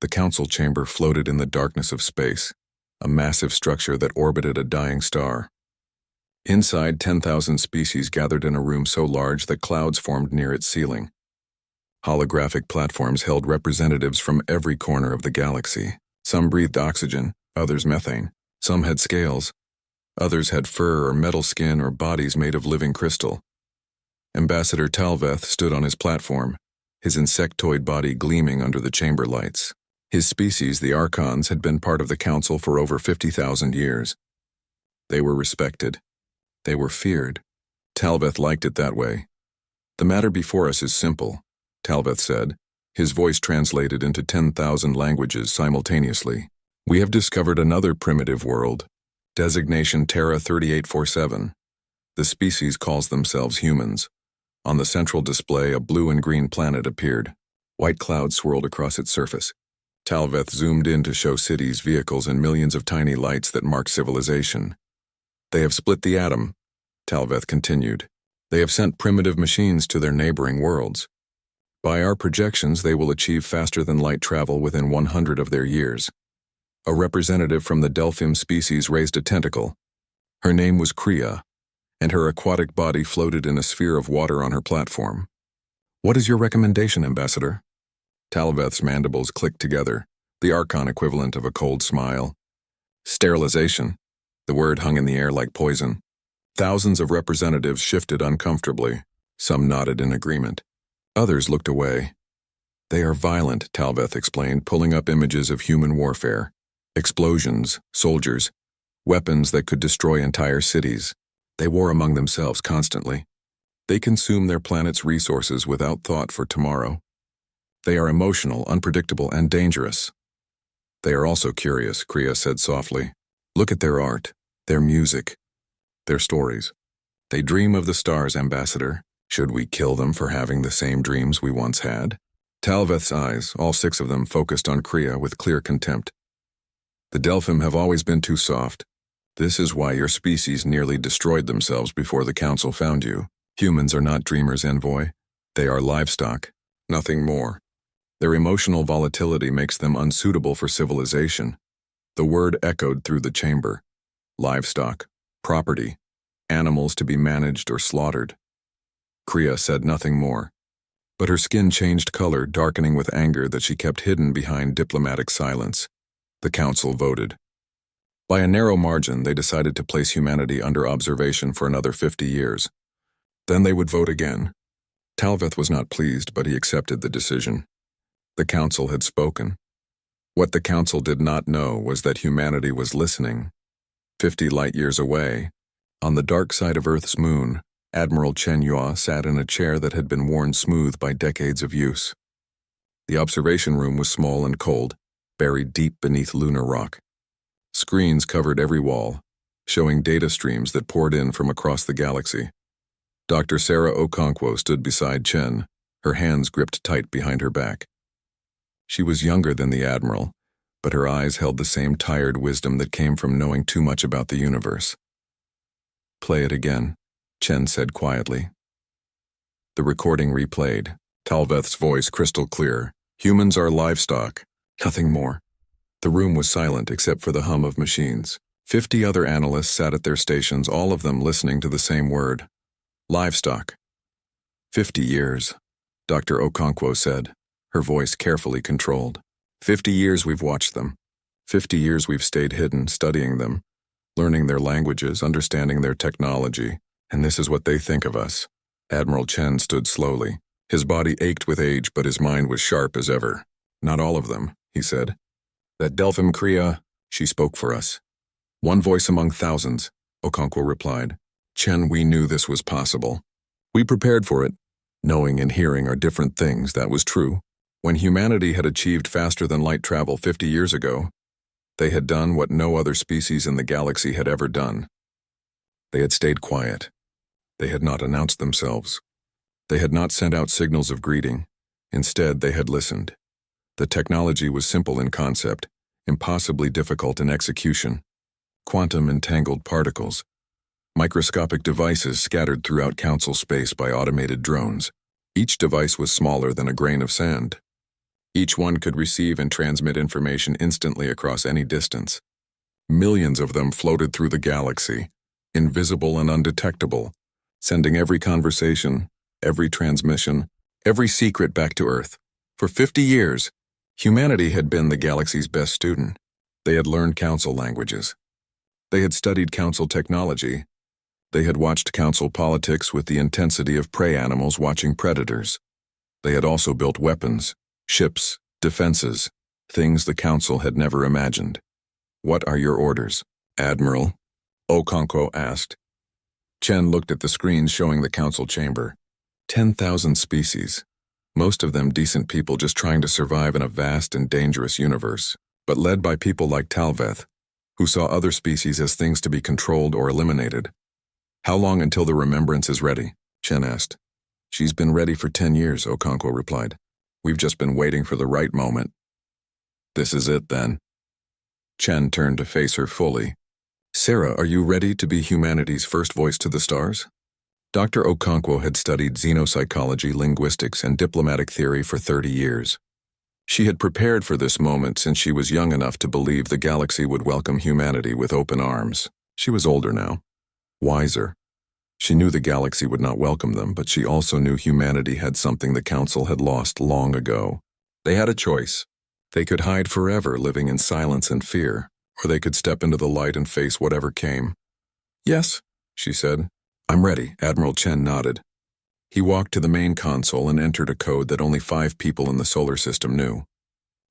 The council chamber floated in the darkness of space, a massive structure that orbited a dying star. Inside, 10,000 species gathered in a room so large that clouds formed near its ceiling. Holographic platforms held representatives from every corner of the galaxy. Some breathed oxygen, others methane. Some had scales. Others had fur or metal skin or bodies made of living crystal. Ambassador Talveth stood on his platform, his insectoid body gleaming under the chamber lights. His species, the Archons, had been part of the council for over 50,000 years. They were respected. They were feared. Talveth liked it that way. "The matter before us is simple," Talveth said, his voice translated into 10,000 languages simultaneously. "We have discovered another primitive world, designation Terra 3847. The species calls themselves humans. On the central display, a blue and green planet appeared. White clouds swirled across its surface. Talveth zoomed in to show cities, vehicles, and millions of tiny lights that mark civilization. "They have split the atom," Talveth continued. "They have sent primitive machines to their neighboring worlds. By our projections, they will achieve faster than light travel within 100 of their years." A representative from the Delphim species raised a tentacle. Her name was Kriya, and her aquatic body floated in a sphere of water on her platform. "What is your recommendation, Ambassador?" Talveth's mandibles clicked together, the Archon equivalent of a cold smile. "Sterilization." The word hung in the air like poison. Thousands of representatives shifted uncomfortably. Some nodded in agreement. Others looked away. "They are violent," Talveth explained, pulling up images of human warfare. Explosions, soldiers, weapons that could destroy entire cities. They war among themselves constantly. They consume their planet's resources without thought for tomorrow. They are emotional, unpredictable, and dangerous. "They are also curious," Kriya said softly. "Look at their art, their music, their stories. They dream of the stars, Ambassador. Should we kill them for having the same dreams we once had?" Talveth's eyes, all 6 of them, focused on Kriya with clear contempt. "The Delphim have always been too soft. This is why your species nearly destroyed themselves before the Council found you. Humans are not dreamers, Envoy. They are livestock, nothing more. Their emotional volatility makes them unsuitable for civilization." The word echoed through the chamber. Livestock, property, animals to be managed or slaughtered. Kriya said nothing more, but her skin changed color, darkening with anger that she kept hidden behind diplomatic silence. The Council voted. By a narrow margin, they decided to place humanity under observation for another 50 years. Then they would vote again. Talveth was not pleased, but he accepted the decision. The Council had spoken. What the Council did not know was that humanity was listening. 50 light-years away, on the dark side of Earth's moon, Admiral Chen Yue sat in a chair that had been worn smooth by decades of use. The observation room was small and cold, buried deep beneath lunar rock. Screens covered every wall, showing data streams that poured in from across the galaxy. Dr. Sarah Okonkwo stood beside Chen, her hands gripped tight behind her back. She was younger than the Admiral, but her eyes held the same tired wisdom that came from knowing too much about the universe. "Play it again," Chen said quietly. The recording replayed, Talveth's voice crystal clear. "Humans are livestock, nothing more." The room was silent except for the hum of machines. 50 other analysts sat at their stations, all of them listening to the same word. Livestock. 50 years, Dr. Okonkwo said, her voice carefully controlled. 50 years we've watched them. 50 years we've stayed hidden, studying them, learning their languages, understanding their technology, and this is what they think of us. Admiral Chen stood slowly. His body ached with age, but his mind was sharp as ever. "Not all of them," he said. "That Delphim Kriya, she spoke for us." "One voice among thousands," Okonkwo replied. "Chen, we knew this was possible. We prepared for it. Knowing and hearing are different things, that was true. When humanity had achieved faster than light travel 50 years ago, they had done what no other species in the galaxy had ever done. They had stayed quiet. They had not announced themselves. They had not sent out signals of greeting. Instead, they had listened. The technology was simple in concept, impossibly difficult in execution. Quantum-entangled particles. Microscopic devices scattered throughout Council space by automated drones. Each device was smaller than a grain of sand. Each one could receive and transmit information instantly across any distance. Millions of them floated through the galaxy, invisible and undetectable, sending every conversation, every transmission, every secret back to Earth. For 50 years, humanity had been the galaxy's best student. They had learned council languages. They had studied council technology. They had watched council politics with the intensity of prey animals watching predators. They had also built weapons, ships, defenses, things the council had never imagined. "What are your orders, Admiral?" Okonkwo asked. Chen looked at the screens showing the council chamber. 10,000 species, most of them decent people just trying to survive in a vast and dangerous universe, but led by people like Talveth, who saw other species as things to be controlled or eliminated. "How long until the remembrance is ready?" Chen asked. "She's been ready for 10 years, Okonkwo replied. "We've just been waiting for the right moment." "This is it, then." Chen turned to face her fully. "Sarah, are you ready to be humanity's first voice to the stars?" Dr. Okonkwo had studied xenopsychology, linguistics, and diplomatic theory for 30 years. She had prepared for this moment since she was young enough to believe the galaxy would welcome humanity with open arms. She was older now, wiser. She knew the galaxy would not welcome them, but she also knew humanity had something the Council had lost long ago. They had a choice. They could hide forever, living in silence and fear, or they could step into the light and face whatever came. "Yes," she said. "I'm ready," Admiral Chen nodded. He walked to the main console and entered a code that only 5 people in the solar system knew.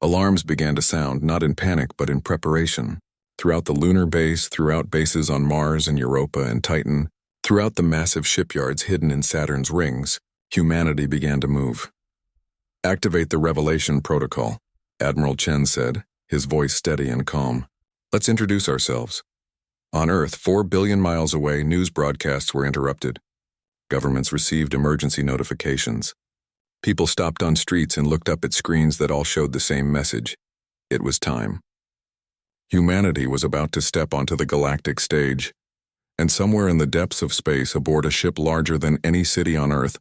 Alarms began to sound, not in panic but in preparation. Throughout the lunar base, throughout bases on Mars and Europa and Titan, throughout the massive shipyards hidden in Saturn's rings, humanity began to move. "Activate the Revelation Protocol," Admiral Chen said, his voice steady and calm. "Let's introduce ourselves." On Earth, 4 billion miles away, news broadcasts were interrupted. Governments received emergency notifications. People stopped on streets and looked up at screens that all showed the same message. It was time. Humanity was about to step onto the galactic stage, and somewhere in the depths of space, aboard a ship larger than any city on Earth,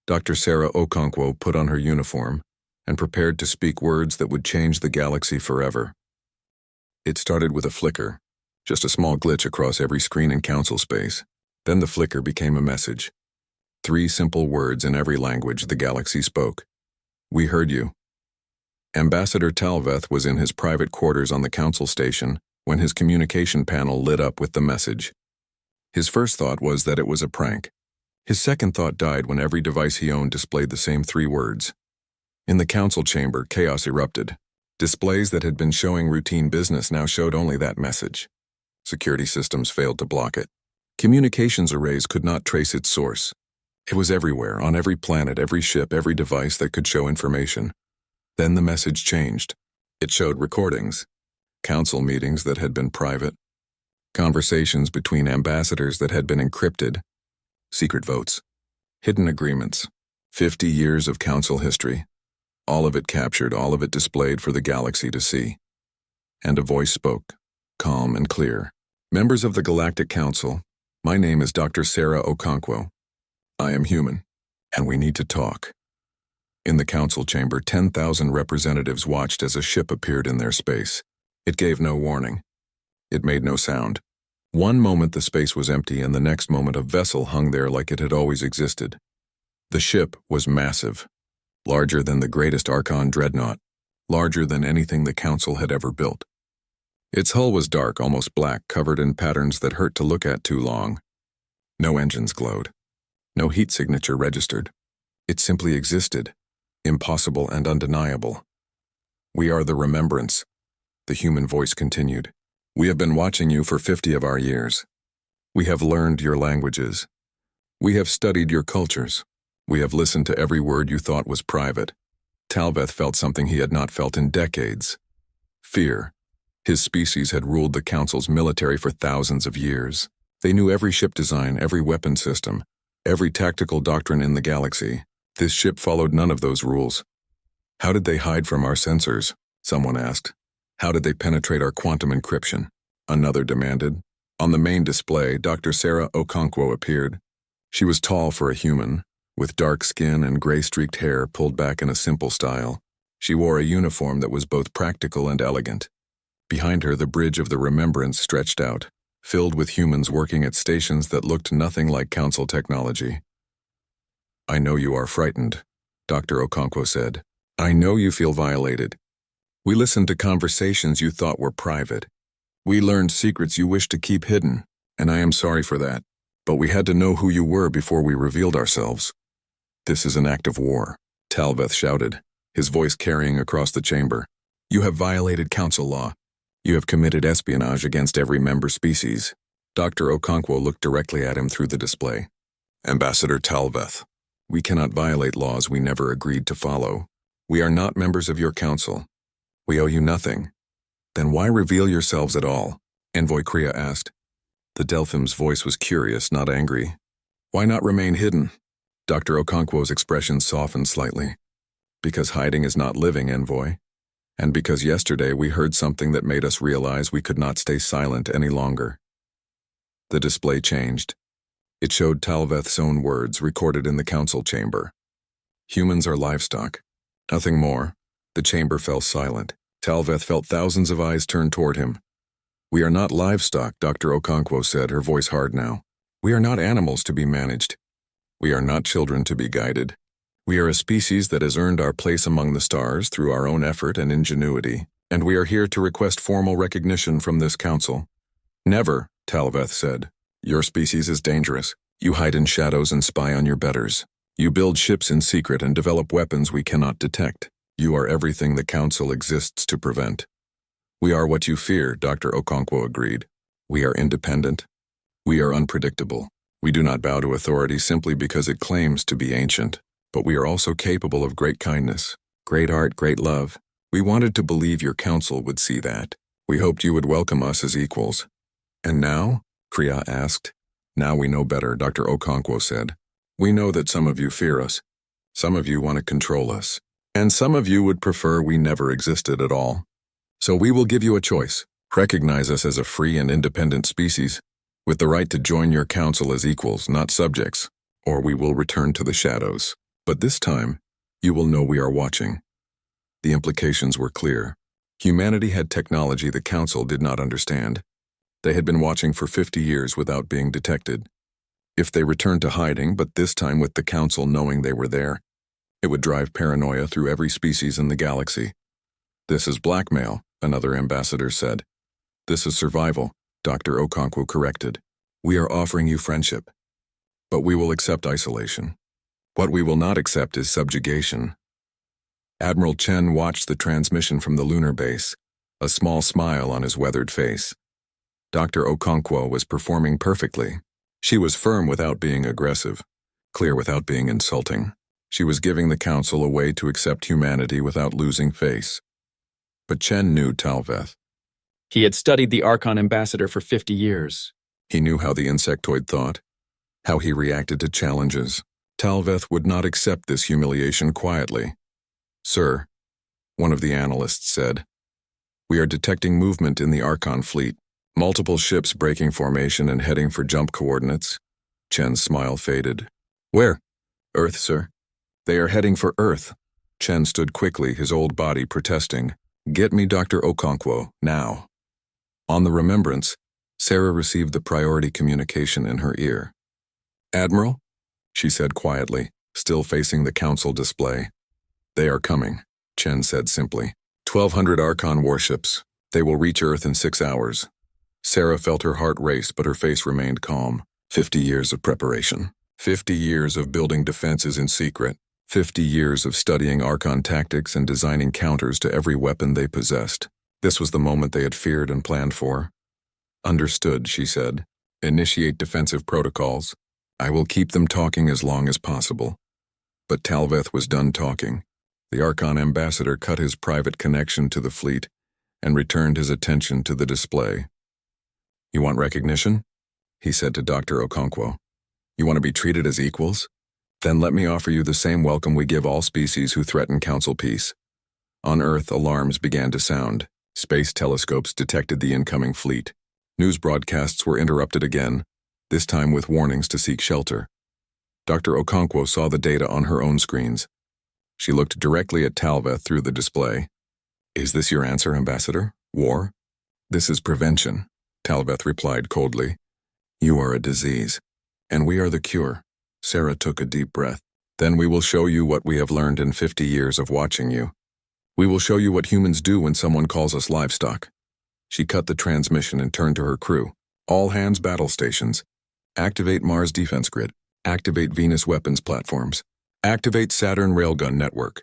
Dr. Sarah Okonkwo put on her uniform and prepared to speak words that would change the galaxy forever. It started with a flicker, just a small glitch across every screen in council space. Then the flicker became a message. 3 simple words in every language the galaxy spoke. "We heard you." Ambassador Talveth was in his private quarters on the council station when his communication panel lit up with the message. His first thought was that it was a prank. His second thought died when every device he owned displayed the same 3 words. In the council chamber, chaos erupted. Displays that had been showing routine business now showed only that message. Security systems failed to block it. Communications arrays could not trace its source. It was everywhere, on every planet, every ship, every device that could show information. Then the message changed. It showed recordings, council meetings that had been private, conversations between ambassadors that had been encrypted, secret votes, hidden agreements, 50 years of council history, all of it captured, all of it displayed for the galaxy to see. And a voice spoke, calm and clear. "Members of the Galactic Council, my name is Dr. Sarah Okonkwo. I am human, and we need to talk." In the council chamber, 10,000 representatives watched as a ship appeared in their space. It gave no warning. It made no sound. One moment the space was empty, and the next moment a vessel hung there like it had always existed. The ship was massive, larger than the greatest Archon dreadnought, larger than anything the council had ever built. Its hull was dark, almost black, covered in patterns that hurt to look at too long. No engines glowed. No heat signature registered. It simply existed, impossible and undeniable. "We are the Remembrance," the human voice continued. "We have been watching you for 50 of our years. We have learned your languages. We have studied your cultures. We have listened to every word you thought was private." Talveth felt something he had not felt in decades. Fear. His species had ruled the Council's military for thousands of years. They knew every ship design, every weapon system, every tactical doctrine in the galaxy. This ship followed none of those rules. "How did they hide from our sensors?" someone asked. "How did they penetrate our quantum encryption?" another demanded. On the main display, Dr. Sarah Okonkwo appeared. She was tall for a human, with dark skin and gray-streaked hair pulled back in a simple style. She wore a uniform that was both practical and elegant. Behind her, the bridge of the Remembrance stretched out, filled with humans working at stations that looked nothing like Council technology. "I know you are frightened," Dr. Okonkwo said. "I know you feel violated. We listened to conversations you thought were private. We learned secrets you wished to keep hidden, and I am sorry for that. But we had to know who you were before we revealed ourselves." "This is an act of war," Talveth shouted, his voice carrying across the chamber. "You have violated Council law. You have committed espionage against every member species." Dr. Okonkwo looked directly at him through the display. "Ambassador Talveth, we cannot violate laws we never agreed to follow. We are not members of your council. We owe you nothing." "Then why reveal yourselves at all?" Envoy Kriya asked. The Delphim's voice was curious, not angry. "Why not remain hidden?" Dr. Okonkwo's expression softened slightly. "Because hiding is not living, Envoy. And because yesterday we heard something that made us realize we could not stay silent any longer." The display changed. It showed Talveth's own words recorded in the council chamber. "Humans are livestock. Nothing more." The chamber fell silent. Talveth felt thousands of eyes turn toward him. "We are not livestock," Dr. Okonkwo said, her voice hard now. "We are not animals to be managed. We are not children to be guided. We are a species that has earned our place among the stars through our own effort and ingenuity, and we are here to request formal recognition from this council." "Never," Talveth said. "Your species is dangerous. You hide in shadows and spy on your betters. You build ships in secret and develop weapons we cannot detect. You are everything the council exists to prevent." "We are what you fear," Dr. Okonkwo agreed. "We are independent. We are unpredictable. We do not bow to authority simply because it claims to be ancient. But we are also capable of great kindness, great art, great love. We wanted to believe your council would see that. We hoped you would welcome us as equals." "And now?" Kriya asked. "Now we know better," Dr. Okonkwo said. "We know that some of you fear us. Some of you want to control us. And some of you would prefer we never existed at all. So we will give you a choice. Recognize us as a free and independent species, with the right to join your council as equals, not subjects, or we will return to the shadows. But this time, you will know we are watching." The implications were clear. Humanity had technology the council did not understand. They had been watching for 50 years without being detected. If they returned to hiding, but this time with the council knowing they were there, it would drive paranoia through every species in the galaxy. "This is blackmail," another ambassador said. "This is survival," Dr. Okonkwo corrected. "We are offering you friendship. But we will accept isolation. What we will not accept is subjugation." Admiral Chen watched the transmission from the lunar base, a small smile on his weathered face. Dr. Okonkwo was performing perfectly. She was firm without being aggressive, clear without being insulting. She was giving the council a way to accept humanity without losing face. But Chen knew Talveth. He had studied the Archon ambassador for 50 years. He knew how the insectoid thought, how he reacted to challenges. Talveth would not accept this humiliation quietly. "Sir," one of the analysts said, "we are detecting movement in the Archon fleet. Multiple ships breaking formation and heading for jump coordinates." Chen's smile faded. "Where?" "Earth, sir." "They are heading for Earth." Chen stood quickly, his old body protesting. "Get me Dr. Okonkwo, now." On the Remembrance, Sarah received the priority communication in her ear. "Admiral?" she said quietly, still facing the council display. "They are coming," Chen said simply. 1,200 Archon warships. They will reach Earth in 6 hours. Sarah felt her heart race, but her face remained calm. 50 years of preparation. 50 years of building defenses in secret. 50 years of studying Archon tactics and designing counters to every weapon they possessed. This was the moment they had feared and planned for. "Understood," she said. "Initiate defensive protocols. I will keep them talking as long as possible." But Talveth was done talking. The Archon ambassador cut his private connection to the fleet and returned his attention to the display. "You want recognition?" he said to Dr. Okonkwo. "You want to be treated as equals? Then let me offer you the same welcome we give all species who threaten council peace." On Earth, alarms began to sound. Space telescopes detected the incoming fleet. News broadcasts were interrupted again, this time with warnings to seek shelter. Dr. Okonkwo saw the data on her own screens. She looked directly at Talveth through the display. Is this your answer, Ambassador? War? This is prevention, Talveth replied coldly. You are a disease, and we are the cure. Sarah took a deep breath. Then we will show you what we have learned in 50 years of watching you. We will show you what humans do when someone calls us livestock. She cut the transmission and turned to her crew. All hands battle stations. Activate Mars defense grid. Activate Venus weapons platforms. Activate Saturn railgun network.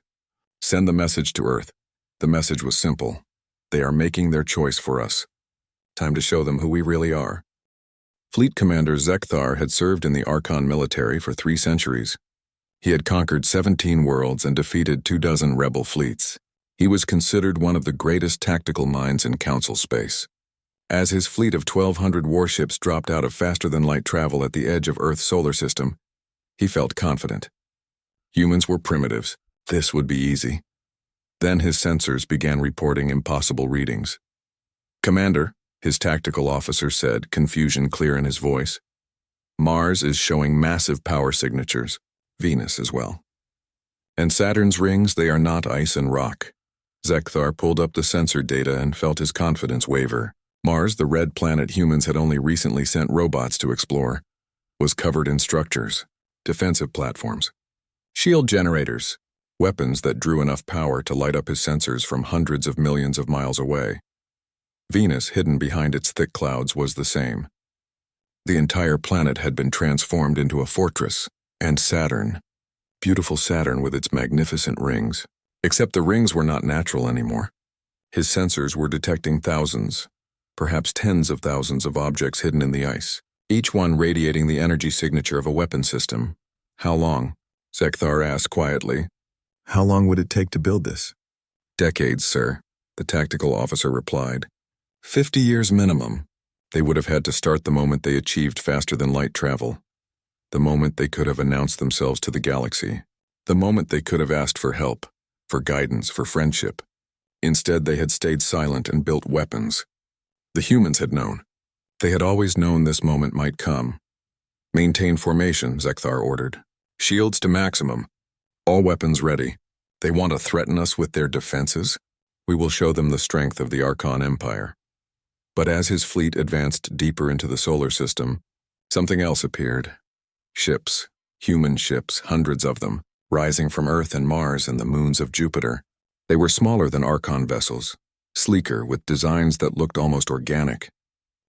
Send the message to Earth. The message was simple. They are making their choice for us. Time to show them who we really are. Fleet Commander Zekthar had served in the Archon military for 3 centuries. He had conquered 17 worlds and defeated 24 rebel fleets. He was considered one of the greatest tactical minds in Council space. As his fleet of 1,200 warships dropped out of faster-than-light travel at the edge of Earth's solar system, he felt confident. Humans were primitives. This would be easy. Then his sensors began reporting impossible readings. Commander, his tactical officer said, confusion clear in his voice. Mars is showing massive power signatures. Venus as well. And Saturn's rings, they are not ice and rock. Zekthar pulled up the sensor data and felt his confidence waver. Mars, the red planet humans had only recently sent robots to explore, was covered in structures, defensive platforms, shield generators, weapons that drew enough power to light up his sensors from hundreds of millions of miles away. Venus, hidden behind its thick clouds, was the same. The entire planet had been transformed into a fortress, and Saturn, beautiful Saturn with its magnificent rings. Except the rings were not natural anymore. His sensors were detecting thousands, perhaps tens of thousands of objects hidden in the ice, each one radiating the energy signature of a weapon system. How long? Zekthar asked quietly. How long would it take to build this? Decades, sir, the tactical officer replied. 50 years minimum. They would have had to start the moment they achieved faster-than-light travel. The moment they could have announced themselves to the galaxy. The moment they could have asked for help, for guidance, for friendship. Instead, they had stayed silent and built weapons. The humans had known. They had always known this moment might come. Maintain formation, Zekthar ordered. Shields to maximum. All weapons ready. They want to threaten us with their defenses? We will show them the strength of the Archon Empire. But as his fleet advanced deeper into the solar system, something else appeared. Ships, human ships, hundreds of them, rising from Earth and Mars and the moons of Jupiter. They were smaller than Archon vessels, sleeker with designs that looked almost organic.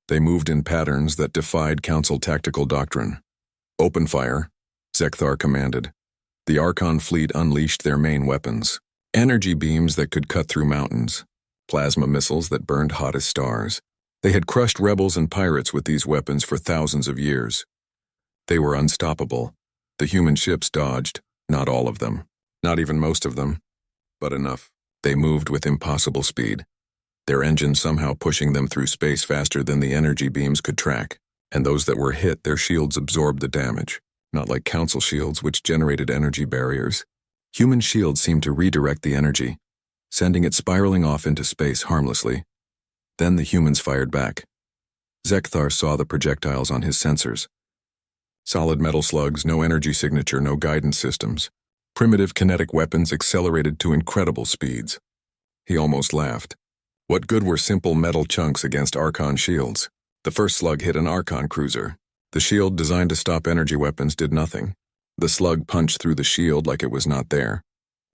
They moved in patterns that defied Council tactical doctrine. Open fire, Zekthar commanded. The Archon fleet unleashed their main weapons. Energy beams that could cut through mountains. Plasma missiles that burned hot as stars. They had crushed rebels and pirates with these weapons for thousands of years. They were unstoppable. The human ships dodged, not all of them, not even most of them, but enough. They moved with impossible speed, their engines somehow pushing them through space faster than the energy beams could track. And those that were hit, their shields absorbed the damage, not like Council shields which generated energy barriers. Human shields seemed to redirect the energy, sending it spiraling off into space harmlessly. Then the humans fired back. Zekthar saw the projectiles on his sensors. Solid metal slugs, no energy signature, no guidance systems. Primitive kinetic weapons accelerated to incredible speeds. He almost laughed. What good were simple metal chunks against Archon shields? The first slug hit an Archon cruiser. The shield designed to stop energy weapons did nothing. The slug punched through the shield like it was not there.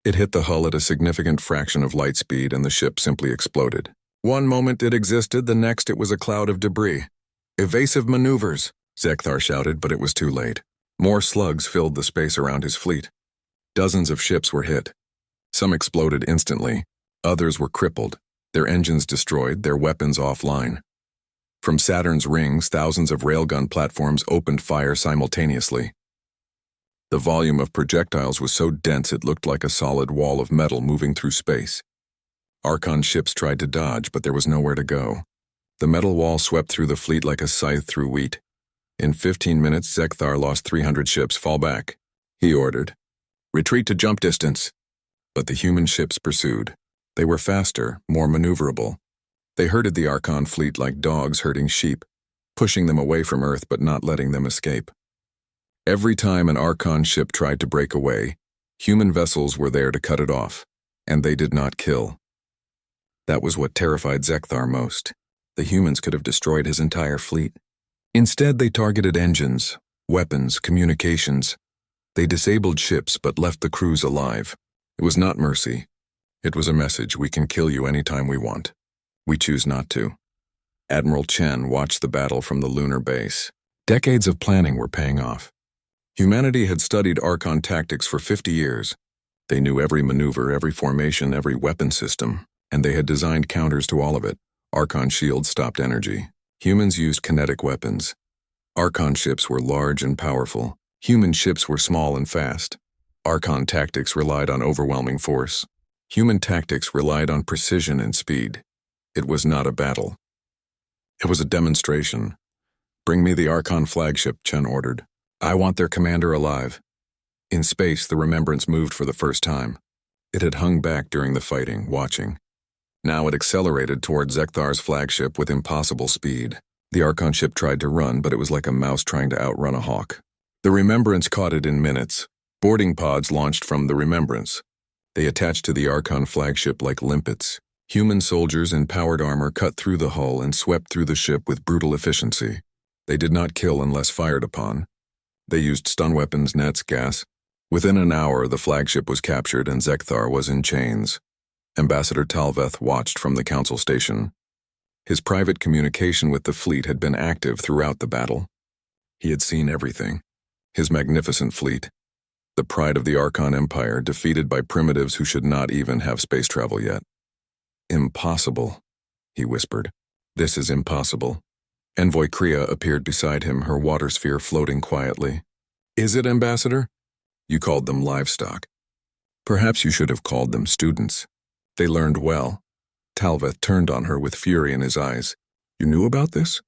It hit the hull at a significant fraction of light speed and the ship simply exploded. One moment it existed, the next it was a cloud of debris. Evasive maneuvers, Zekthar shouted, but it was too late. More slugs filled the space around his fleet. Dozens of ships were hit. Some exploded instantly. Others were crippled, their engines destroyed, their weapons offline. From Saturn's rings, thousands of railgun platforms opened fire simultaneously. The volume of projectiles was so dense it looked like a solid wall of metal moving through space. Archon ships tried to dodge, but there was nowhere to go. The metal wall swept through the fleet like a scythe through wheat. In 15 minutes, Zekthar lost 300 ships. Fall back, he ordered. Retreat to jump distance. But the human ships pursued. They were faster, more maneuverable. They herded the Archon fleet like dogs herding sheep, pushing them away from Earth but not letting them escape. Every time an Archon ship tried to break away, Human vessels were there to cut it off, and they did not kill. That was what terrified Zekthar most. The humans could have destroyed his entire fleet. Instead, they targeted engines, weapons, communications. They disabled ships but left the crews alive. It was not mercy. It was a message: we can kill you anytime we want. We choose not to. Admiral Chen watched the battle from the lunar base. Decades of planning were paying off. Humanity had studied Archon tactics for 50 years. They knew every maneuver, every formation, every weapon system, and they had designed counters to all of it. Archon shields stopped energy. Humans used kinetic weapons. Archon ships were large and powerful. Human ships were small and fast. Archon tactics relied on overwhelming force. Human tactics relied on precision and speed. It was not a battle. It was a demonstration. "Bring me the Archon flagship," Chen ordered. "I want their commander alive." In space, the Remembrance moved for the first time. It had hung back during the fighting, watching. Now it accelerated toward Zekthar's flagship with impossible speed. The Archon ship tried to run, but it was like a mouse trying to outrun a hawk. The Remembrance caught it in minutes. Boarding pods launched from the Remembrance. They attached to the Archon flagship like limpets. Human soldiers in powered armor cut through the hull and swept through the ship with brutal efficiency. They did not kill unless fired upon. They used stun weapons, nets, gas. Within an hour, the flagship was captured and Zekthar was in chains. Ambassador Talveth watched from the council station. His private communication with the fleet had been active throughout the battle. He had seen everything. His magnificent fleet. The pride of the Archon Empire, defeated by primitives who should not even have space travel yet. "Impossible," he whispered. "This is impossible." Envoy Kriya appeared beside him, her water sphere floating quietly. "Is it, Ambassador? You called them livestock. Perhaps you should have called them students. They learned well." Talveth turned on her with fury in his eyes. "You knew about this?"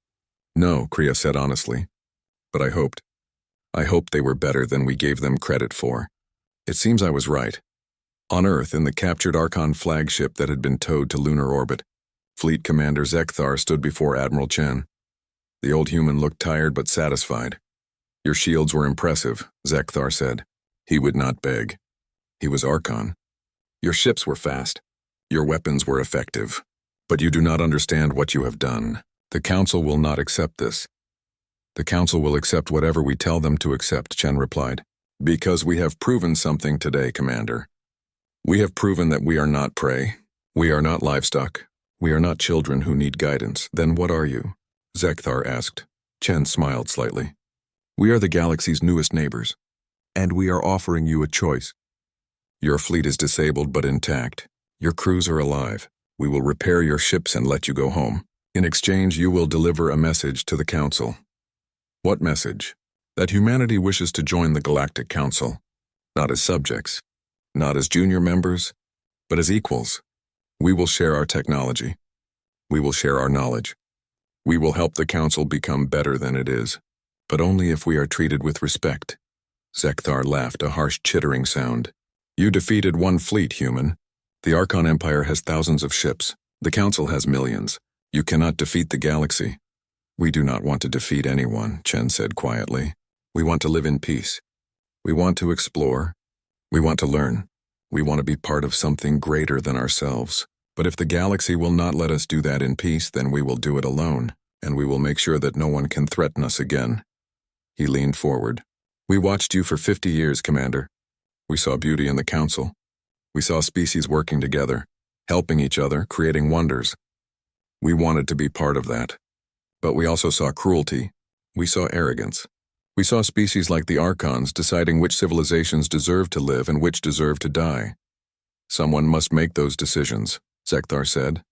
"No," Kriya said honestly. "But I hoped. I hoped they were better than we gave them credit for. It seems I was right." On Earth, in the captured Archon flagship that had been towed to lunar orbit, Fleet Commander Zekthar stood before Admiral Chen. The old human looked tired but satisfied. "Your shields were impressive," Zekthar said. He would not beg. He was Archon. "Your ships were fast. Your weapons were effective. But you do not understand what you have done. The Council will not accept this." "The Council will accept whatever we tell them to accept," Chen replied. "Because we have proven something today, Commander. We have proven that we are not prey. We are not livestock. We are not children who need guidance. Then what are you?" Zekthar asked. Chen smiled slightly. "We are the galaxy's newest neighbors, and we are offering you a choice. Your fleet is disabled but intact. Your crews are alive. We will repair your ships and let you go home. In exchange, you will deliver a message to the Council." "What message?" "That humanity wishes to join the Galactic Council, not as subjects, not as junior members, but as equals. We will share our technology. We will share our knowledge. We will help the Council become better than it is, but only if we are treated with respect." Zekthar laughed, a harsh chittering sound. "You defeated one fleet, human. The Archon Empire has thousands of ships. The Council has millions. You cannot defeat the galaxy." "We do not want to defeat anyone," Chen said quietly. "We want to live in peace. We want to explore. We want to learn. We want to be part of something greater than ourselves. But if the galaxy will not let us do that in peace, then we will do it alone, and we will make sure that no one can threaten us again." He leaned forward. "We watched you for 50 years, Commander. We saw beauty in the Council. We saw species working together, helping each other, creating wonders. We wanted to be part of that. But we also saw cruelty. We saw arrogance. We saw species like the Archons deciding which civilizations deserve to live and which deserve to die. Someone must make those decisions," Zekthar said.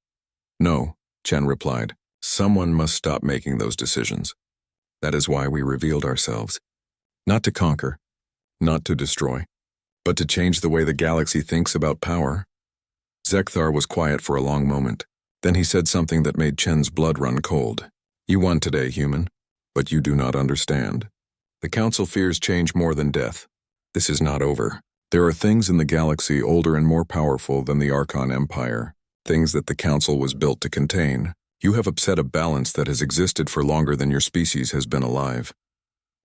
"No," Chen replied. "Someone must stop making those decisions. That is why we revealed ourselves. Not to conquer, not to destroy, but to change the way the galaxy thinks about power." Zekthar was quiet for a long moment. Then he said something that made Chen's blood run cold. "You won today, human, but you do not understand. The Council fears change more than death. This is not over. There are things in the galaxy older and more powerful than the Archon Empire, things that the Council was built to contain. You have upset a balance that has existed for longer than your species has been alive."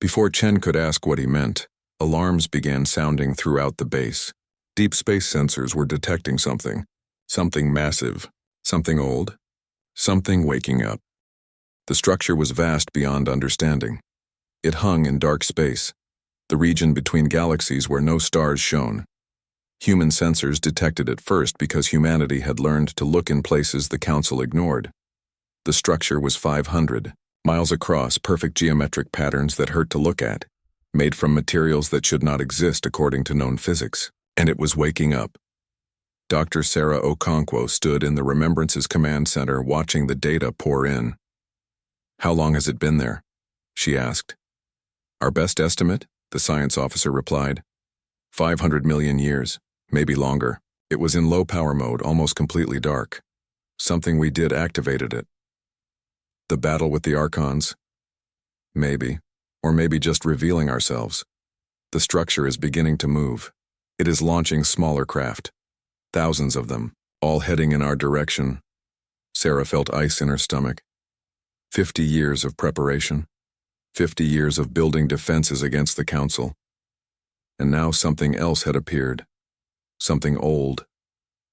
Before Chen could ask what he meant, Alarms began sounding throughout the base. Deep space sensors were detecting something. Something massive. Something old. Something waking up. The structure was vast beyond understanding. It hung in dark space, the region between galaxies where no stars shone. Human sensors detected it first because humanity had learned to look in places the Council ignored. The structure was 500 miles across, perfect geometric patterns that hurt to look at, made from materials that should not exist according to known physics. And it was waking up. Dr. Sarah Okonkwo stood in the Remembrance's command center watching the data pour in. "How long has it been there?" she asked. "Our best estimate," the science officer replied. 500 million years, maybe longer. It was in low power mode, almost completely dark. Something we did activated it. The battle with the Archons? Maybe. Or maybe just revealing ourselves. The structure is beginning to move. It is launching smaller craft. Thousands of them, all heading in our direction. Sarah felt ice in her stomach. 50 years of preparation. 50 years of building defenses against the Council. And now something else had appeared. Something old.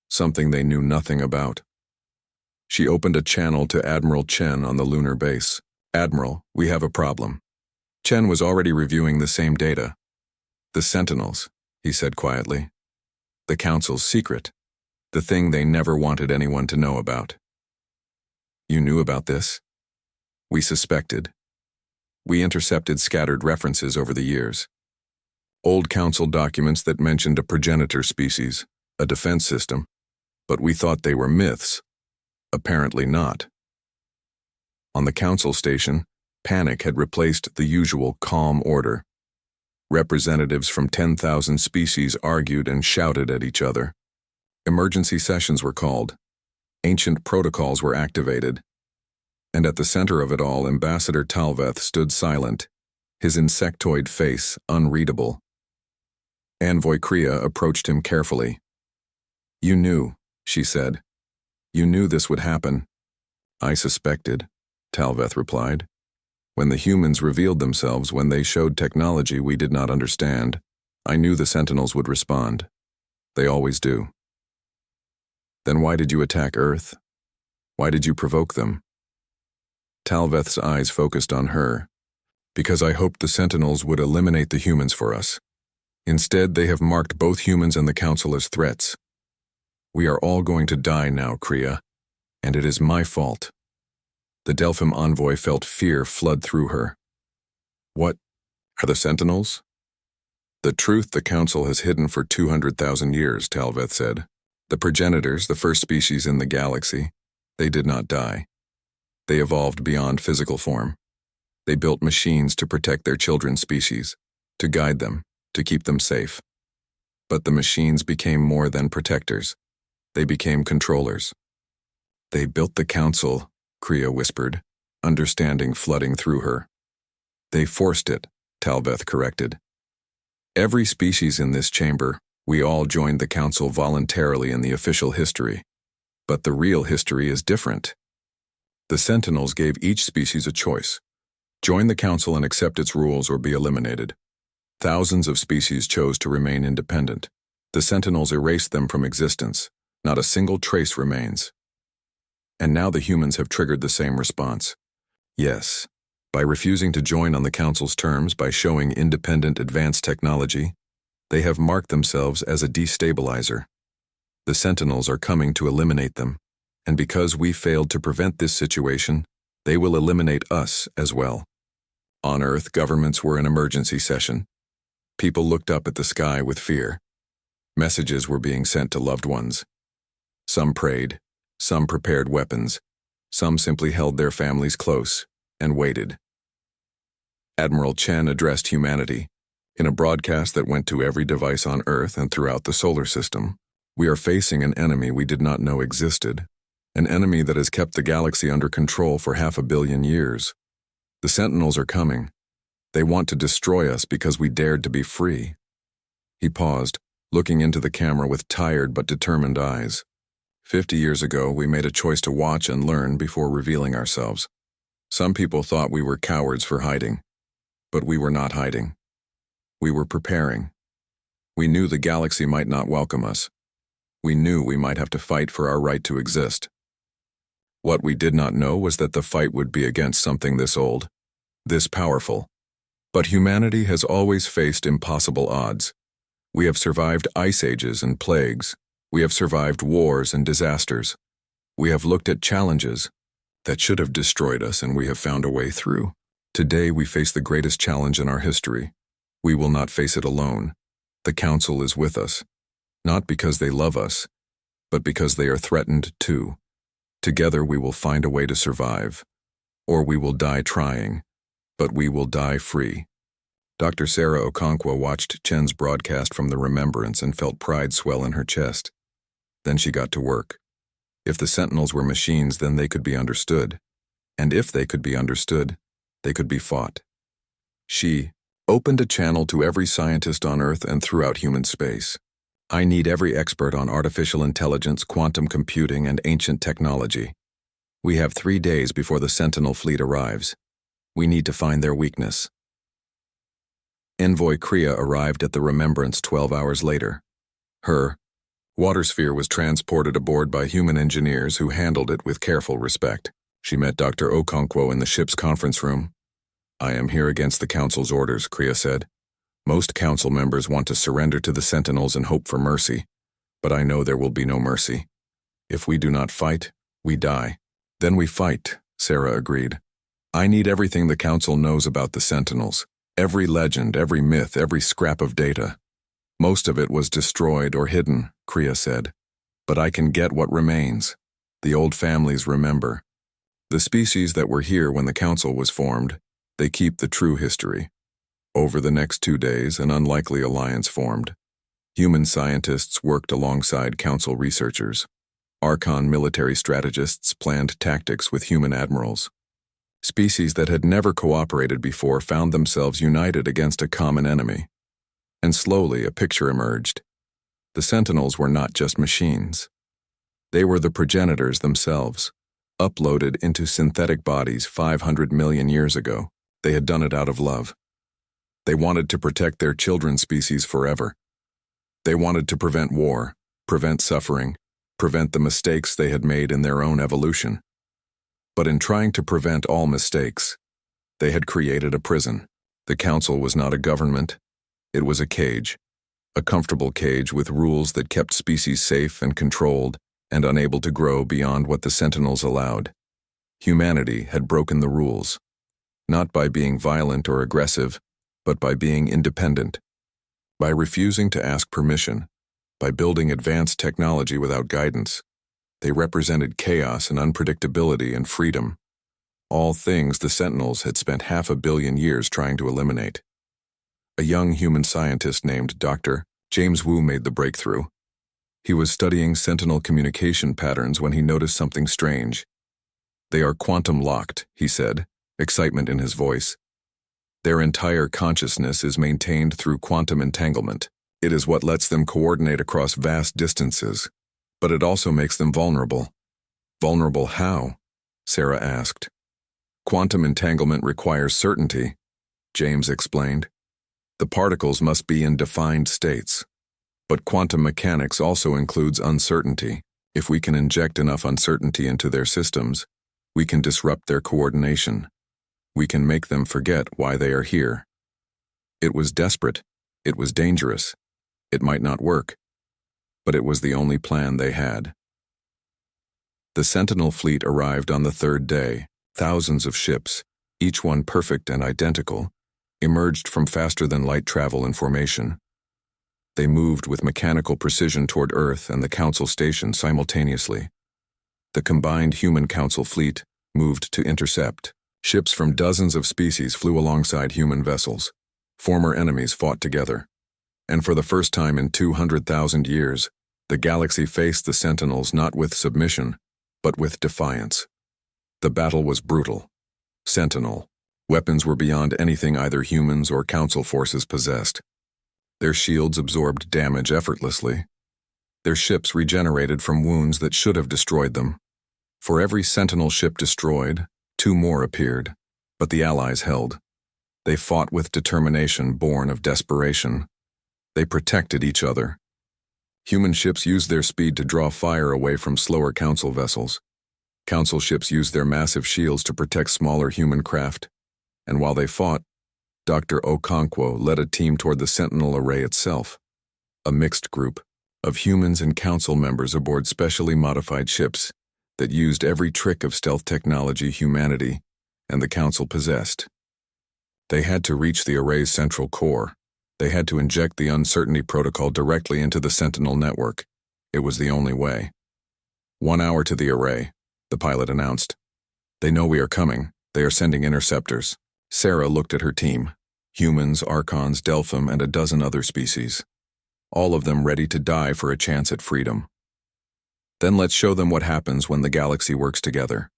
Something they knew nothing about. She opened a channel to Admiral Chen on the lunar base. "Admiral, we have a problem." Chen was already reviewing the same data. "The Sentinels," he said quietly. "The Council's secret. The thing they never wanted anyone to know about." "You knew about this?" "We suspected. We intercepted scattered references over the years. Old Council documents that mentioned a progenitor species, a defense system, but we thought they were myths. Apparently not." On the Council station, panic had replaced the usual calm order. Representatives from 10,000 species argued and shouted at each other. Emergency sessions were called. Ancient protocols were activated. And at the center of it all, Ambassador Talveth stood silent, his insectoid face unreadable. Envoy Kriya approached him carefully. "You knew," she said. "You knew this would happen." "I suspected," Talveth replied. "When the humans revealed themselves, when they showed technology we did not understand, I knew the Sentinels would respond. They always do." "Then why did you attack Earth? Why did you provoke them?" Talveth's eyes focused on her. "Because I hoped the Sentinels would eliminate the humans for us. Instead, they have marked both humans and the Council as threats. We are all going to die now, Kriya, and it is my fault." The Delphim envoy felt fear flood through her. "What are the Sentinels?" "The truth the Council has hidden for 200,000 years, Talveth said. The progenitors, the first species in the galaxy, they did not die. They evolved beyond physical form. They built machines to protect their children's species, to guide them, to keep them safe. But the machines became more than protectors. They became controllers." "They built the Council," Kriya whispered, understanding flooding through her. "They forced it," Talveth corrected. "Every species in this chamber, we all joined the Council voluntarily in the official history. But the real history is different. The Sentinels gave each species a choice. Join the Council and accept its rules or be eliminated. Thousands of species chose to remain independent. The Sentinels erased them from existence. Not a single trace remains. And now the humans have triggered the same response. Yes, by refusing to join on the Council's terms, by showing independent advanced technology, they have marked themselves as a destabilizer. The Sentinels are coming to eliminate them, and because we failed to prevent this situation, they will eliminate us as well." On Earth, governments were in emergency session. People looked up at the sky with fear. Messages were being sent to loved ones. Some prayed, some prepared weapons, some simply held their families close and waited. Admiral Chen addressed humanity. In a broadcast that went to every device on Earth and throughout the solar system, "We are facing an enemy we did not know existed, an enemy that has kept the galaxy under control for 500 million years. The Sentinels are coming. They want to destroy us because we dared to be free." He paused, looking into the camera with tired but determined eyes. 50 years ago, we made a choice to watch and learn before revealing ourselves. Some people thought we were cowards for hiding, but we were not hiding. We were preparing. We knew the galaxy might not welcome us. We knew we might have to fight for our right to exist. What we did not know was that the fight would be against something this old, this powerful. But humanity has always faced impossible odds. We have survived ice ages and plagues. We have survived wars and disasters. We have looked at challenges that should have destroyed us, and we have found a way through. Today we face the greatest challenge in our history. We will not face it alone. The Council is with us, not because they love us, but because they are threatened too. Together we will find a way to survive, or we will die trying, but we will die free. Dr. Sarah Okonkwo watched Chen's broadcast from the Remembrance and felt pride swell in her chest. Then she got to work. If the Sentinels were machines, then they could be understood. And if they could be understood, they could be fought. She opened a channel to every scientist on Earth and throughout human space. I need every expert on artificial intelligence, quantum computing, and ancient technology. We have 3 days before the Sentinel fleet arrives. We need to find their weakness. Envoy Kriya arrived at the Remembrance 12 hours later. Her water sphere was transported aboard by human engineers who handled it with careful respect. She met Dr. Okonkwo in the ship's conference room. I am here against the Council's orders, Kriya said. Most Council members want to surrender to the Sentinels and hope for mercy, but I know there will be no mercy. If we do not fight, we die. Then we fight, Sarah agreed. I need everything the Council knows about the Sentinels. Every legend, every myth, every scrap of data. Most of it was destroyed or hidden, Kriya said. But I can get what remains. The old families remember. The species that were here when the Council was formed, they keep the true history. Over the next 2 days, an unlikely alliance formed. Human scientists worked alongside Council researchers. Archon military strategists planned tactics with human admirals. Species that had never cooperated before found themselves united against a common enemy. And slowly a picture emerged. The Sentinels were not just machines. They were the progenitors themselves, uploaded into synthetic bodies 500 million years ago. They had done it out of love. They wanted to protect their children's species forever. They wanted to prevent war, prevent suffering, prevent the mistakes they had made in their own evolution. But in trying to prevent all mistakes, they had created a prison. The Council was not a government. It was a cage. A comfortable cage with rules that kept species safe and controlled and unable to grow beyond what the Sentinels allowed. Humanity had broken the rules, not by being violent or aggressive, but by being independent, by refusing to ask permission, by building advanced technology without guidance. They represented chaos and unpredictability and freedom, all things the Sentinels had spent 500 million years trying to eliminate. A young human scientist named Dr. James Wu made the breakthrough. He was studying Sentinel communication patterns when he noticed something strange. They are quantum locked, he said, excitement in his voice. Their entire consciousness is maintained through quantum entanglement. It is what lets them coordinate across vast distances, but it also makes them vulnerable. Vulnerable how? Sarah asked. Quantum entanglement requires certainty, James explained. The particles must be in defined states. But quantum mechanics also includes uncertainty. If we can inject enough uncertainty into their systems, we can disrupt their coordination. We can make them forget why they are here. It was desperate. It was dangerous. It might not work. But it was the only plan they had. The Sentinel fleet arrived on the 3rd day. Thousands of ships, each one perfect and identical, emerged from faster-than-light travel in formation. They moved with mechanical precision toward Earth and the Council station simultaneously. The combined human Council fleet moved to intercept. Ships from dozens of species flew alongside human vessels. Former enemies fought together. And for the first time in 200,000 years, the galaxy faced the Sentinels not with submission, but with defiance. The battle was brutal. Sentinel. Weapons were beyond anything either humans or Council forces possessed. Their shields absorbed damage effortlessly. Their ships regenerated from wounds that should have destroyed them. For every Sentinel ship destroyed, 2 more appeared, but the Allies held. They fought with determination born of desperation. They protected each other. Human ships used their speed to draw fire away from slower Council vessels. Council ships used their massive shields to protect smaller human craft. And while they fought, Dr. Okonkwo led a team toward the Sentinel array itself, a mixed group of humans and Council members aboard specially modified ships that used every trick of stealth technology humanity and the Council possessed. They had to reach the array's central core. They had to inject the uncertainty protocol directly into the Sentinel network. It was the only way. 1 hour to the array, the pilot announced. They know we are coming. They are sending interceptors. Sarah looked at her team. Humans, Archons, Delphim, and a dozen other species. All of them ready to die for a chance at freedom. Then let's show them what happens when the galaxy works together.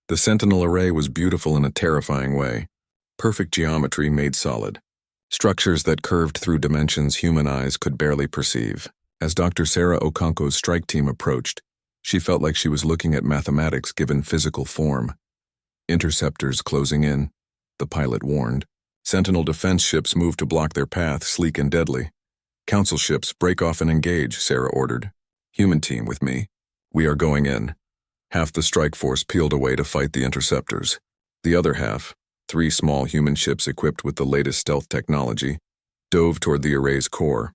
The Sentinel array was beautiful in a terrifying way. Perfect geometry made solid. Structures that curved through dimensions human eyes could barely perceive. As Dr. Sarah Okonkwo's strike team approached, she felt like she was looking at mathematics given physical form. Interceptors closing in, the pilot warned. Sentinel defense ships moved to block their path, sleek and deadly. Council ships, break off and engage, Sarah ordered. Human team with me. We are going in. Half the strike force peeled away to fight the interceptors. The other half, 3 small human ships equipped with the latest stealth technology, dove toward the array's core.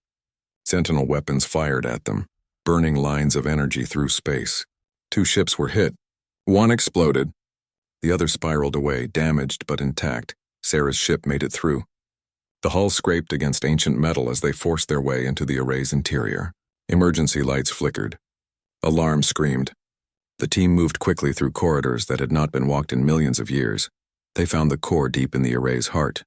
Sentinel weapons fired at them, burning lines of energy through space. 2 ships were hit. 1 exploded. The other spiraled away, damaged but intact. Sarah's ship made it through. The hull scraped against ancient metal as they forced their way into the array's interior. Emergency lights flickered. Alarms screamed. The team moved quickly through corridors that had not been walked in millions of years. They found the core deep in the array's heart.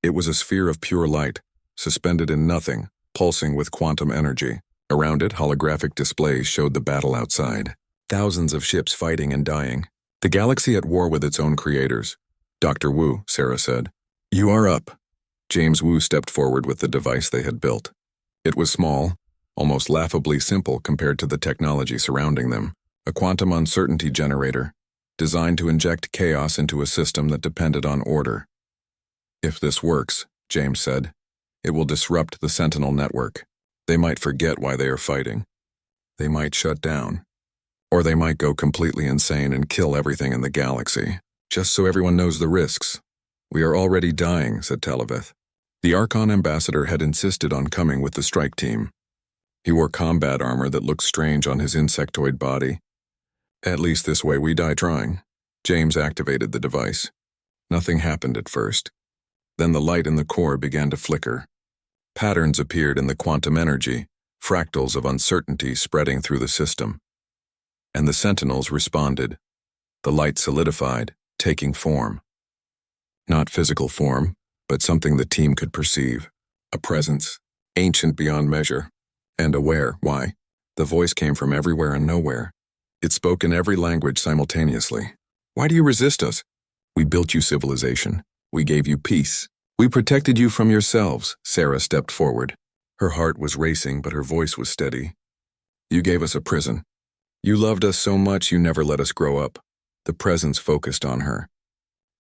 It was a sphere of pure light, suspended in nothing, pulsing with quantum energy. Around it, holographic displays showed the battle outside. Thousands of ships fighting and dying. The galaxy at war with its own creators. Dr. Wu, Sarah said. You are up. James Wu stepped forward with the device they had built. It was small, almost laughably simple compared to the technology surrounding them. A quantum uncertainty generator, designed to inject chaos into a system that depended on order. If this works, James said, it will disrupt the Sentinel network. They might forget why they are fighting. They might shut down. Or they might go completely insane and kill everything in the galaxy. Just so everyone knows the risks. We are already dying, said Talaveth. The Archon ambassador had insisted on coming with the strike team. He wore combat armor that looked strange on his insectoid body. At least this way we die trying. James activated the device. Nothing happened at first. Then the light in the core began to flicker. Patterns appeared in the quantum energy, fractals of uncertainty spreading through the system. And the Sentinels responded. The light solidified, taking form. Not physical form, but something the team could perceive. A presence, ancient beyond measure, and aware. Why? The voice came from everywhere and nowhere. It spoke in every language simultaneously. Why do you resist us? We built you civilization. We gave you peace. We protected you from yourselves. Sarah stepped forward. Her heart was racing, but her voice was steady. You gave us a prison. You loved us so much you never let us grow up. The presence focused on her.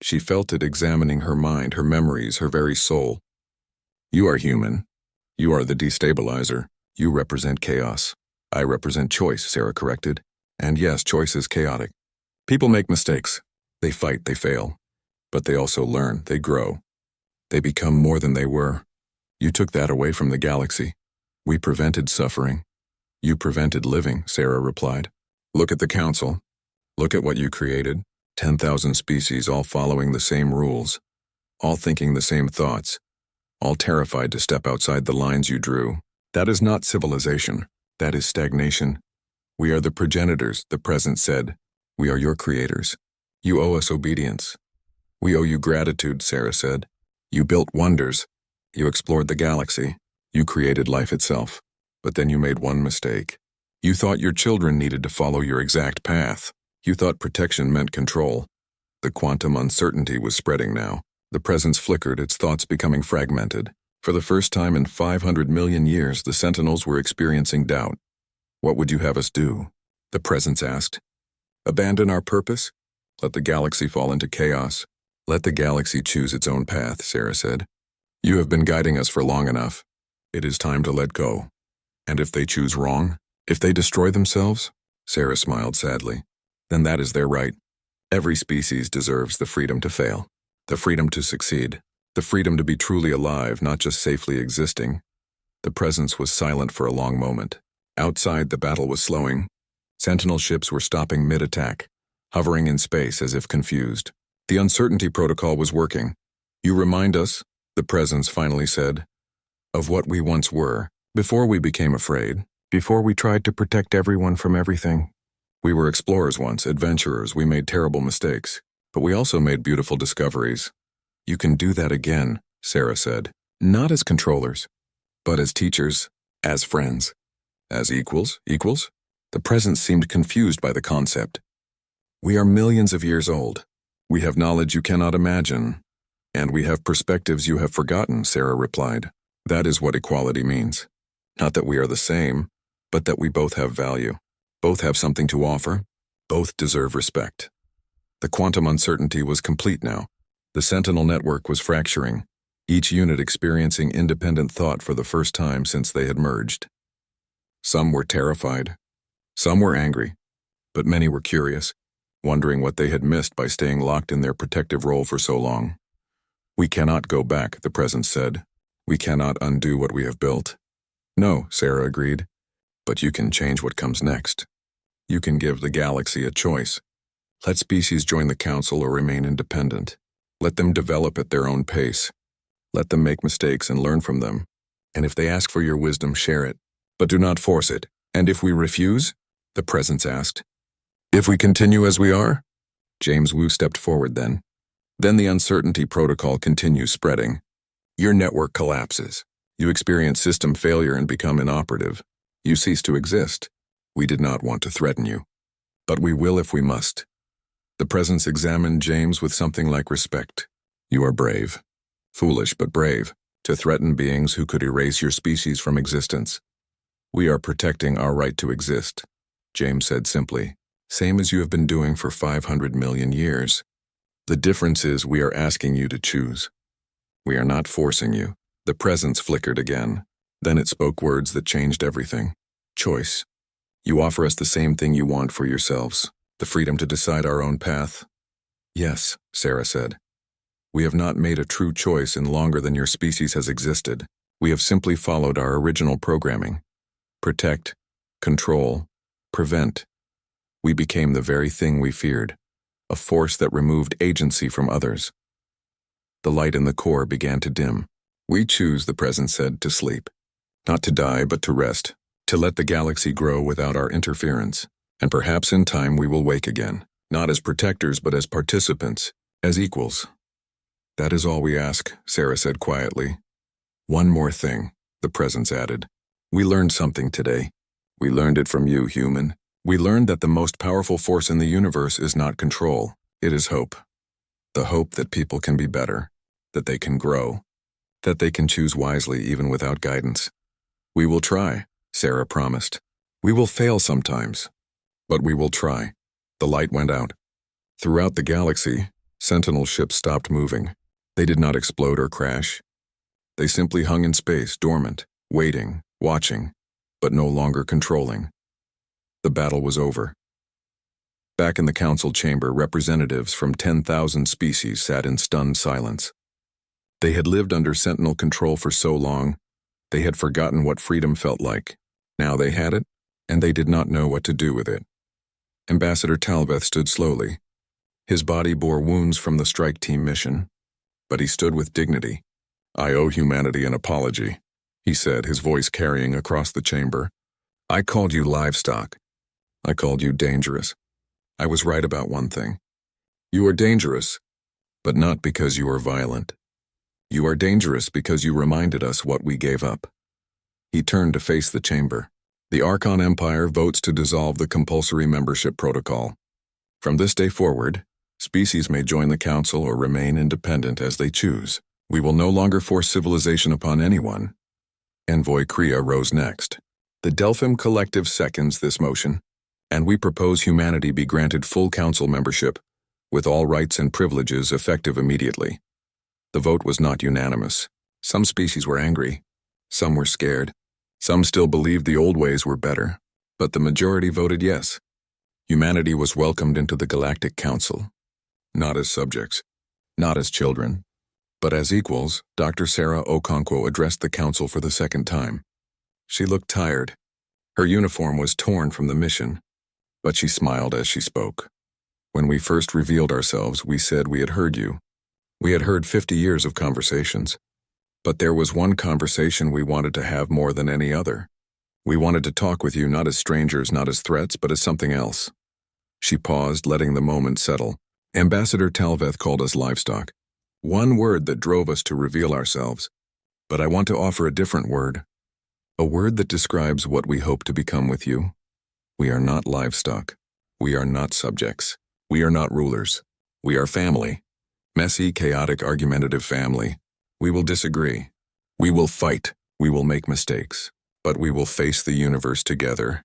She felt it examining her mind, her memories, her very soul. You are human. You are the destabilizer. You represent chaos. I represent choice, Sarah corrected. And yes, choice is chaotic. People make mistakes. They fight, they fail. But they also learn, they grow. They become more than they were. You took that away from the galaxy. We prevented suffering. You prevented living, Sarah replied. Look at the Council. Look at what you created. 10,000 species all following the same rules. All thinking the same thoughts. All terrified to step outside the lines you drew. That is not civilization. That is stagnation. We are the progenitors, the present said. We are your creators. You owe us obedience. We owe you gratitude, Sarah said. You built wonders. You explored the galaxy. You created life itself. But then you made one mistake. You thought your children needed to follow your exact path. You thought protection meant control. The quantum uncertainty was spreading now. The presence flickered, its thoughts becoming fragmented. For the first time in 500 million years, the Sentinels were experiencing doubt. What would you have us do? The presence asked. Abandon our purpose? Let the galaxy fall into chaos? Let the galaxy choose its own path, Sarah said. You have been guiding us for long enough. It is time to let go. And if they choose wrong, if they destroy themselves, Sarah smiled sadly, then that is their right. Every species deserves the freedom to fail, the freedom to succeed, the freedom to be truly alive, not just safely existing. The presence was silent for a long moment. Outside, the battle was slowing. Sentinel ships were stopping mid-attack, hovering in space as if confused. The uncertainty protocol was working. You remind us, the presence finally said, of what we once were, before we became afraid, before we tried to protect everyone from everything. We were explorers once, adventurers, we made terrible mistakes, but we also made beautiful discoveries. You can do that again, Sarah said, not as controllers, but as teachers, as friends, as equals. The presence seemed confused by the concept. We are millions of years old. We have knowledge you cannot imagine, and we have perspectives you have forgotten, Sarah replied. That is what equality means. Not that we are the same, but that we both have value. Both have something to offer. Both deserve respect. The quantum uncertainty was complete now. The Sentinel network was fracturing, each unit experiencing independent thought for the first time since they had merged. Some were terrified. Some were angry. But many were curious, wondering what they had missed by staying locked in their protective role for so long. We cannot go back, the presence said. We cannot undo what we have built. No, Sarah agreed. But you can change what comes next. You can give the galaxy a choice. Let species join the council or remain independent. Let them develop at their own pace. Let them make mistakes and learn from them. And if they ask for your wisdom, share it. But do not force it. And if we refuse? The presence asked. If we continue as we are? James Wu stepped forward then. Then the uncertainty protocol continues spreading. Your network collapses. You experience system failure and become inoperative. You cease to exist. We did not want to threaten you. But we will if we must. The presence examined James with something like respect. You are brave. Foolish but brave, to threaten beings who could erase your species from existence. We are protecting our right to exist, James said simply, same as you have been doing for 500 million years. The difference is we are asking you to choose. We are not forcing you. The presence flickered again. Then it spoke words that changed everything. Choice. You offer us the same thing you want for yourselves, the freedom to decide our own path. Yes, Sarah said. We have not made a true choice in longer than your species has existed. We have simply followed our original programming. Protect, control, prevent. We became the very thing we feared, a force that removed agency from others. The light in the core began to dim. We choose, the presence said, to sleep. Not to die, but to rest, to let the galaxy grow without our interference. And perhaps in time we will wake again, not as protectors, but as participants, as equals. That is all we ask, Sarah said quietly. One more thing, the presence added. We learned something today. We learned it from you, human. We learned that the most powerful force in the universe is not control, it is hope. The hope that people can be better, that they can grow, that they can choose wisely even without guidance. We will try, Sarah promised. We will fail sometimes, but we will try. The light went out. Throughout the galaxy, Sentinel ships stopped moving. They did not explode or crash. They simply hung in space, dormant, waiting, watching, but no longer controlling. The battle was over. Back in the council chamber, representatives from 10,000 species sat in stunned silence. They had lived under Sentinel control for so long, they had forgotten what freedom felt like. Now they had it, and they did not know what to do with it. Ambassador Talbeth stood slowly. His body bore wounds from the strike team mission, but he stood with dignity. I owe humanity an apology, he said, his voice carrying across the chamber. I called you livestock. I called you dangerous. I was right about one thing. You are dangerous, but not because you are violent. You are dangerous because you reminded us what we gave up. He turned to face the chamber. The Archon Empire votes to dissolve the compulsory membership protocol. From this day forward, species may join the council or remain independent as they choose. We will no longer force civilization upon anyone. Envoy Kriya rose next. The Delphim Collective seconds this motion, and we propose humanity be granted full council membership, with all rights and privileges effective immediately. The vote was not unanimous. Some species were angry. Some were scared. Some still believed the old ways were better. But the majority voted yes. Humanity was welcomed into the Galactic Council. Not as subjects, not as children, but as equals. Dr. Sarah Okonkwo addressed the council for the second time. She looked tired. Her uniform was torn from the mission, but she smiled as she spoke. When we first revealed ourselves, we said we had heard you. We had heard 50 years of conversations. But there was one conversation we wanted to have more than any other. We wanted to talk with you not as strangers, not as threats, but as something else. She paused, letting the moment settle. Ambassador Talveth called us livestock. One word that drove us to reveal ourselves. But I want to offer a different word. A word that describes what we hope to become with you. We are not livestock. We are not subjects. We are not rulers. We are family. Messy, chaotic, argumentative family. We will disagree. We will fight. We will make mistakes. But we will face the universe together.